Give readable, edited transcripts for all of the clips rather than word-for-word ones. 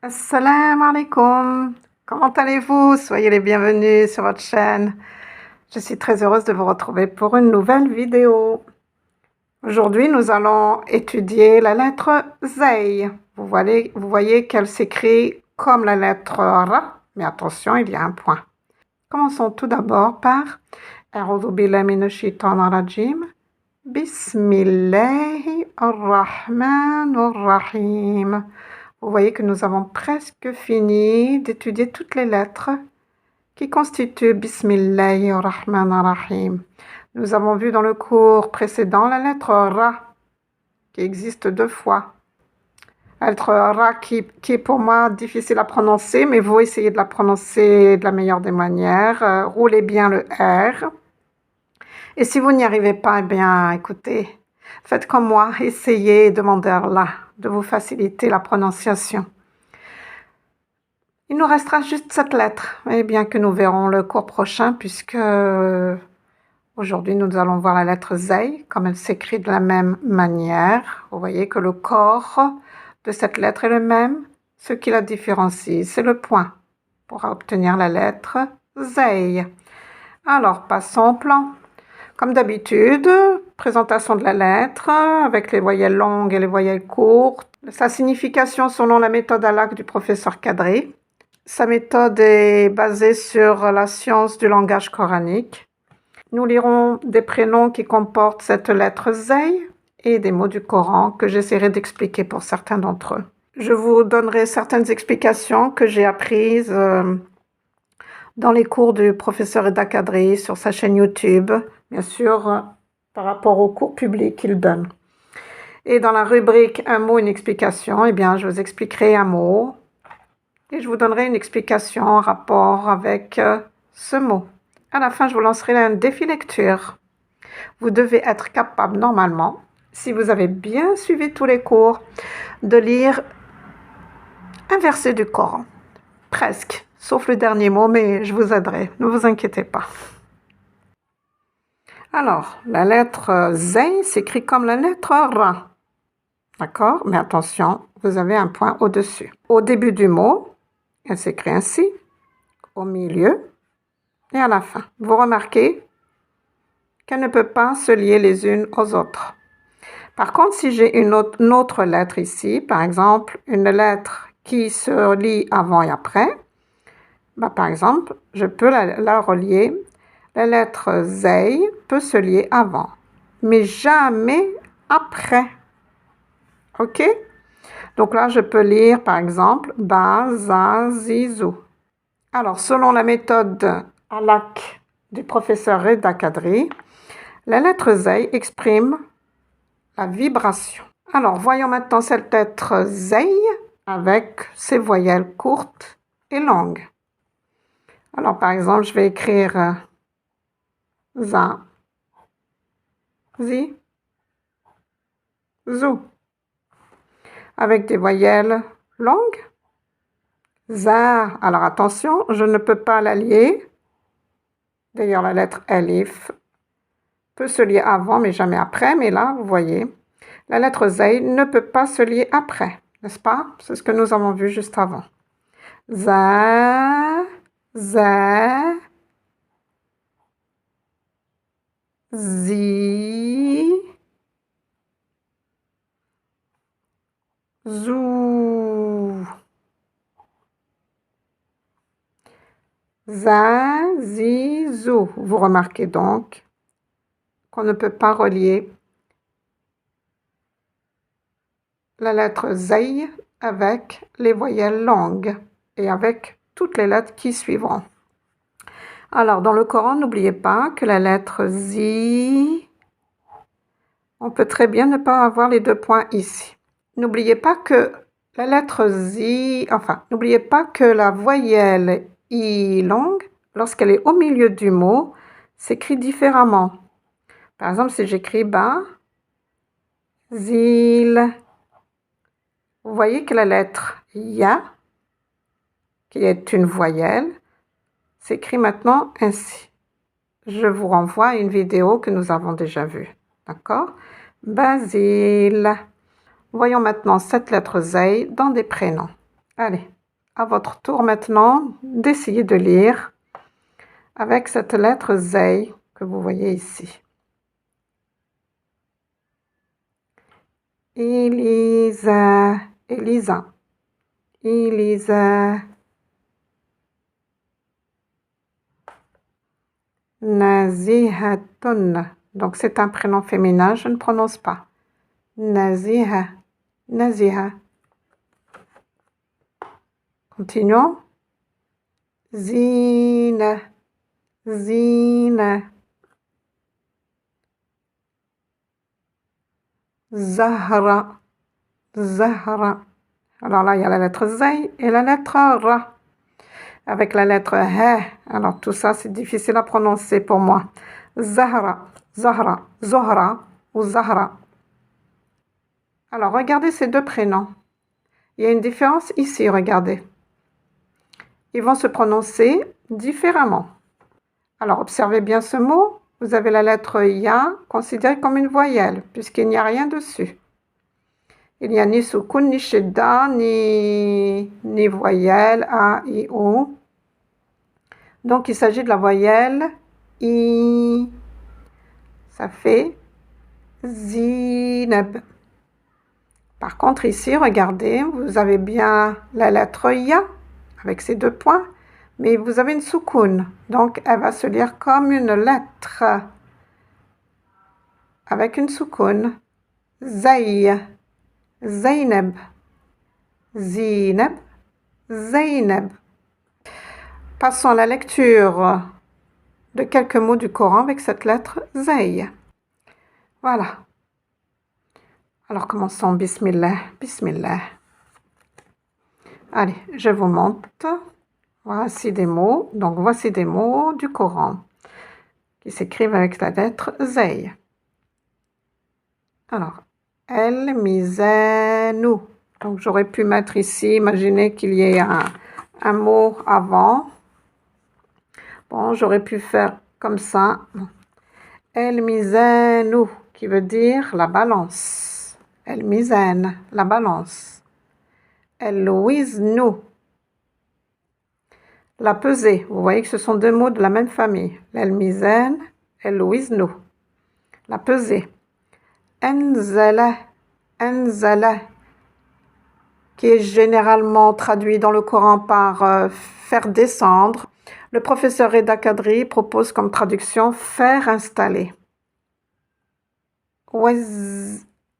Assalamu alaikum. Comment allez-vous? Soyez les bienvenus sur votre chaîne. Je suis très heureuse de vous retrouver pour une nouvelle vidéo. Aujourd'hui, nous allons étudier la lettre Zay. Vous voyez qu'elle s'écrit comme la lettre Ra, mais attention, il y a un point. Commençons tout d'abord par A'udhu billahi minash shaitanir rajim. Bismillahir rahmanir rahim. Vous voyez que nous avons presque fini d'étudier toutes les lettres qui constituent Bismillahir Rahmanir Rahim. Nous avons vu dans le cours précédent la lettre Ra, qui existe 2 fois. La lettre Ra qui est pour moi difficile à prononcer, mais vous essayez de la prononcer de la meilleure des manières. Roulez bien le R. Et si vous n'y arrivez pas, eh bien, écoutez, faites comme moi, essayez et demandez à Allah de vous faciliter la prononciation. Il nous restera juste cette lettre, et bien que nous verrons le cours prochain, puisque aujourd'hui nous allons voir la lettre Zay, comme elle s'écrit de la même manière. Vous voyez que le corps de cette lettre est le même. Ce qui la différencie, c'est le point pour obtenir la lettre Zay. Alors, passons au plan. Comme d'habitude, présentation de la lettre avec les voyelles longues et les voyelles courtes. Sa signification selon la méthode Alak du professeur Kadri. Sa méthode est basée sur la science du langage coranique. Nous lirons des prénoms qui comportent cette lettre Zay et des mots du Coran que j'essaierai d'expliquer pour certains d'entre eux. Je vous donnerai certaines explications que j'ai apprises dans les cours du professeur Reda Kadri sur sa chaîne YouTube, bien sûr par rapport aux cours publics qu'il donne. Et dans la rubrique un mot, une explication, eh bien je vous expliquerai un mot et je vous donnerai une explication en rapport avec ce mot. À la fin, je vous lancerai un défi lecture. Vous devez être capable normalement, si vous avez bien suivi tous les cours, de lire un verset du Coran. Presque, sauf le dernier mot, mais je vous aiderai, ne vous inquiétez pas. Alors, la lettre Zay s'écrit comme la lettre Ra. D'accord? Mais attention, vous avez un point au-dessus. Au début du mot, elle s'écrit ainsi, au milieu et à la fin. Vous remarquez qu'elle ne peut pas se lier les unes aux autres. Par contre, si j'ai une autre lettre ici, par exemple, une lettre qui se lie avant et après, par exemple, je peux la relier. La lettre Zay peut se lier avant, mais jamais après. Ok? Donc là, je peux lire, par exemple, Ba, Za, Zizou. Alors, selon la méthode Alak du professeur Reda Kadri, la lettre Zay exprime la vibration. Alors, voyons maintenant cette lettre Zay avec ses voyelles courtes et longues. Alors, par exemple, je vais écrire Za, Zi, Zou, avec des voyelles longues. Za, alors attention, je ne peux pas la lier. D'ailleurs, la lettre Alif peut se lier avant, mais jamais après. Mais là, vous voyez, la lettre Zay ne peut pas se lier après, n'est-ce pas? C'est ce que nous avons vu juste avant. Za, Za, Zi, Zou. Za, Zi, Zou. Vous remarquez donc qu'on ne peut pas relier la lettre Zay avec les voyelles longues et avec toutes les lettres qui suivront. Alors, dans le Coran, n'oubliez pas que la lettre Zi, on peut très bien ne pas avoir les 2 points ici. N'oubliez pas que la lettre Zi, n'oubliez pas que la voyelle I longue, lorsqu'elle est au milieu du mot, s'écrit différemment. Par exemple, si j'écris Ba, Zil, vous voyez que la lettre Ya, qui est une voyelle, s'écrit maintenant ainsi. Je vous renvoie à une vidéo que nous avons déjà vue. D'accord? Basile. Voyons maintenant cette lettre Zay dans des prénoms. Allez, à votre tour maintenant d'essayer de lire avec cette lettre Zay que vous voyez ici. Elisa, Elisa, Elisa. Nazihatun. Donc c'est un prénom féminin, je ne prononce pas. Naziha, Naziha. Continuons. Zina, Zina. Zahra, Zahra. Alors là, il y a la lettre Zay et la lettre Ra. Avec la lettre He. Alors tout ça, c'est difficile à prononcer pour moi. Zahra, Zahra, Zohra ou Zahra. Alors regardez ces deux prénoms. Il y a une différence ici, regardez. Ils vont se prononcer différemment. Alors observez bien ce mot. Vous avez la lettre Ya considérée comme une voyelle puisqu'il n'y a rien dessus. Il n'y a ni soukoun, ni shidda, ni voyelle A, I, O. Donc il s'agit de la voyelle I. Ça fait Zineb. Par contre ici, regardez, vous avez bien la lettre Ya avec ces deux points, mais vous avez une soukoun. Donc elle va se lire comme une lettre avec une soukoun. Zay, Zainab, Zineb, Zainab. Passons à la lecture de quelques mots du Coran avec cette lettre Zay. Voilà. Alors commençons. Bismillah, Bismillah. Allez, je vous montre. Voici des mots. Donc voici des mots du Coran qui s'écrivent avec la lettre Zay. Alors, El Mizanu. Donc j'aurais pu mettre ici, imaginez qu'il y ait un mot avant. Bon, j'aurais pu faire comme ça. El Mizanu, qui veut dire la balance. El Mizan, la balance. El Wiznu, la pesée. Vous voyez que ce sont deux mots de la même famille. El Mizan, El Wiznu, la pesée. Enzala, Enzala, qui est généralement traduit dans le Coran par faire descendre. Le professeur Reda Kadri propose comme traduction faire installer.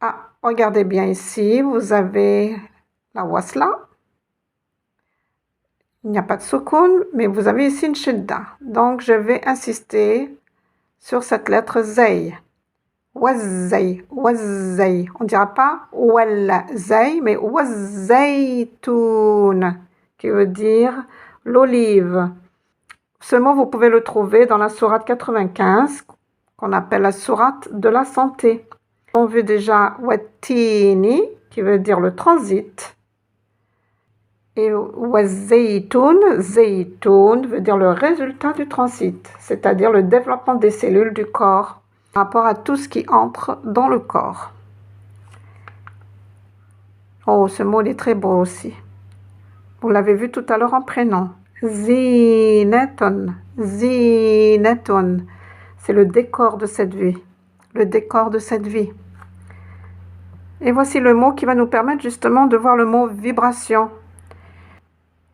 Ah, regardez bien ici, vous avez la wasla. Il n'y a pas de soukoun, mais vous avez ici une shidda. Donc je vais insister sur cette lettre zay. Wazzay, wazzay. On ne dira pas walla zay, mais wazzaytoun, qui veut dire l'olive. Ce mot, vous pouvez le trouver dans la sourate 95, qu'on appelle la sourate de la santé. On veut déjà wattini, qui veut dire le transit. Et wazaytoun, zaytoun veut dire le résultat du transit, c'est-à-dire le développement des cellules du corps par rapport à tout ce qui entre dans le corps. Oh, ce mot il est très beau aussi. Vous l'avez vu tout à l'heure en prénom. Zineton, zineton. C'est le décor de cette vie. Le décor de cette vie. Et voici le mot qui va nous permettre justement de voir le mot vibration.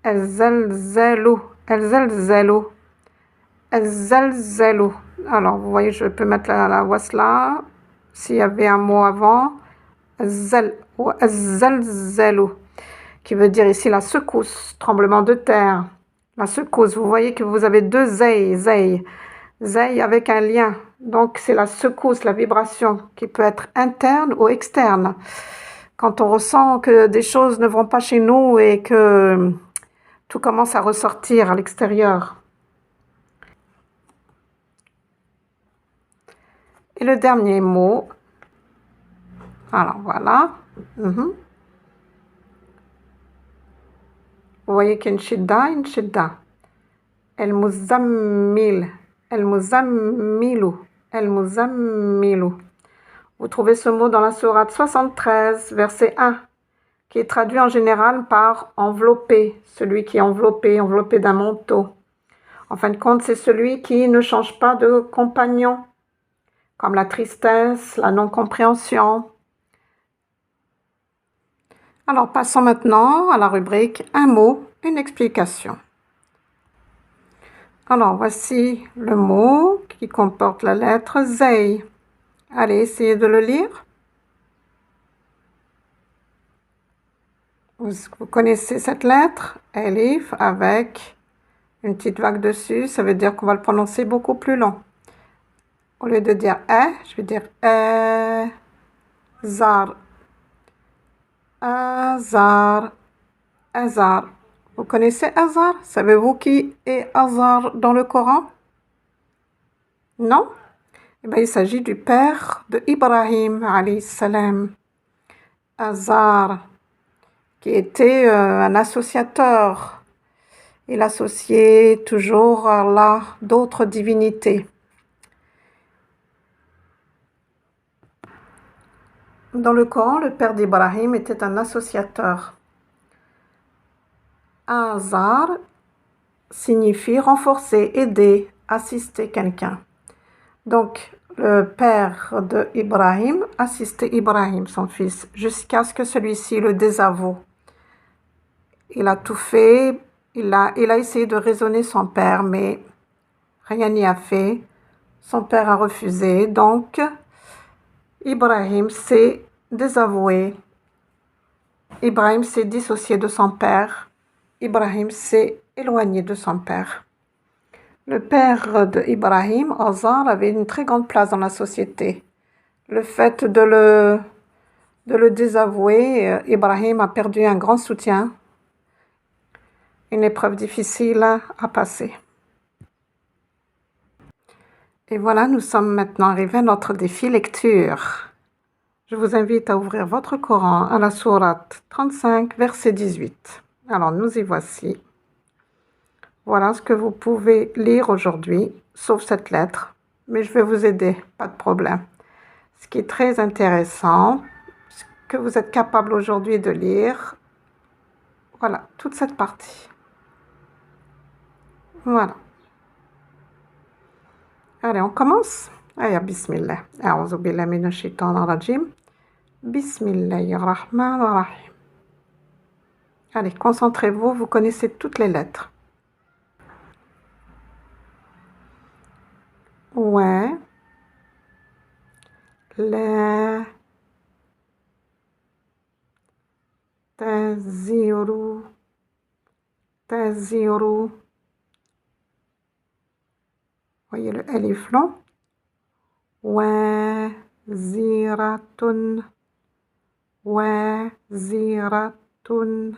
El-zalzalou, el-zalzalou, el-zalzalou. Alors, vous voyez, je peux mettre la wasla. S'il y avait un mot avant, zal ou el-zalzalou, qui veut dire ici la secousse, tremblement de terre. La secousse, vous voyez que vous avez deux zay, zay. Zay avec un lien. Donc, c'est la secousse, la vibration, qui peut être interne ou externe. Quand on ressent que des choses ne vont pas chez nous et que tout commence à ressortir à l'extérieur. Et le dernier mot. Alors, voilà. Vous voyez qu'il y a une shidda. El-muzammil. El-muzammilu. El-muzammilu. Vous trouvez ce mot dans la sourate 73, verset 1. qui est traduit en général par enveloppé, celui qui est enveloppé, enveloppé d'un manteau. En fin de compte, c'est celui qui ne change pas de compagnon, comme la tristesse, la non-compréhension. Alors, passons maintenant à la rubrique « Un mot, une explication ». Alors, voici le mot qui comporte la lettre Zey. Allez, essayez de le lire. Vous connaissez cette lettre, Elif, avec une petite vague dessus. Ça veut dire qu'on va le prononcer beaucoup plus long. Au lieu de dire « je vais dire « zar ». Azar, Azar. Vous connaissez Azar? Savez-vous qui est Azar dans le Coran? Non? Eh bien, il s'agit du père de Ibrahim, alayhi salam. Azar, qui était un associateur. Il associait toujours à Allah d'autres divinités. Dans le Coran, le père d'Ibrahim était un associateur. Azar signifie renforcer, aider, assister quelqu'un. Donc, le père de Ibrahim assistait Ibrahim, son fils, jusqu'à ce que celui-ci le désavoue. Il a tout fait, il a essayé de raisonner son père, mais rien n'y a fait. Son père a refusé, donc Ibrahim s'est désavoué. Ibrahim s'est dissocié de son père. Ibrahim s'est éloigné de son père. Le père de Ibrahim, Azar, avait une très grande place dans la société. Le fait de le désavouer, Ibrahim a perdu un grand soutien, une épreuve difficile à passer. Et voilà, nous sommes maintenant arrivés à notre défi lecture. Je vous invite à ouvrir votre Coran à la sourate 35, verset 18. Alors, nous y voici. Voilà ce que vous pouvez lire aujourd'hui, sauf cette lettre, mais je vais vous aider, pas de problème. Ce qui est très intéressant, ce que vous êtes capable aujourd'hui de lire, voilà, toute cette partie. Voilà. Allez, on commence. Allez, bismillah. A'udhu billahi minash shaitanir rajim. Bismillahirrahmanirrahim. Allez, concentrez-vous, vous connaissez toutes les lettres. Ouais. La. Taziru. Taziru. Voyez le alif long. Waziratun. Waziratun.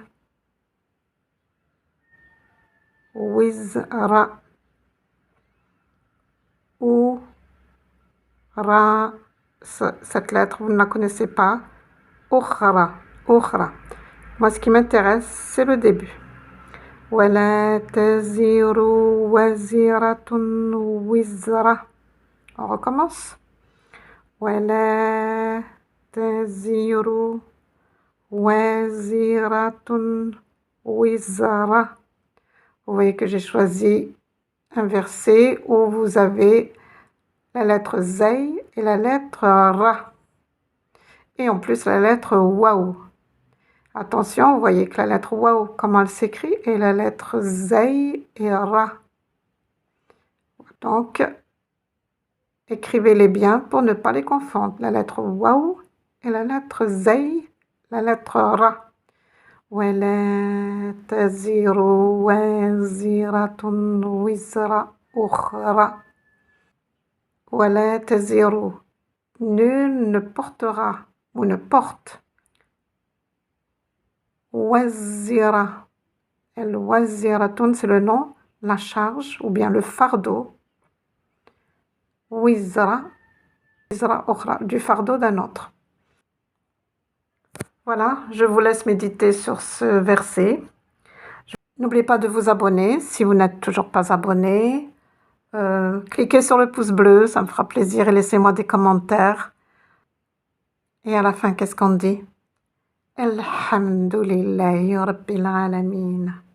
Wizra. Ou. Ra. Cette lettre, vous ne la connaissez pas. Ukhra. Ukhra. Moi, ce qui m'intéresse, c'est le début. ولا تزر وزرة وزر. On recommence. ولا تزر وزرة وزر. Vous voyez que j'ai choisi un verset où vous avez la lettre Zay et la lettre Ra. Et en plus la lettre Waou. Attention, vous voyez que la lettre Waou, comment elle s'écrit, et la lettre Zay et Ra. Donc, écrivez-les bien pour ne pas les confondre. La lettre Waou et la lettre Zay, la lettre Ra. وَلَا تَزِرُ وَازِرَةٌ وِزْرَ أُخْرَى. وَلَا تَزِرُ. Nul ne portera ou ne porte. Wazira. El waziratun, c'est le nom, la charge ou bien le fardeau. Wizra. Wizra ukhra, du fardeau d'un autre. Voilà, je vous laisse méditer sur ce verset. N'oubliez pas de vous abonner si vous n'êtes toujours pas abonné. Cliquez sur le pouce bleu, ça me fera plaisir et laissez-moi des commentaires. Et à la fin, qu'est-ce qu'on dit? Alhamdulillahi Rabbil Alamin.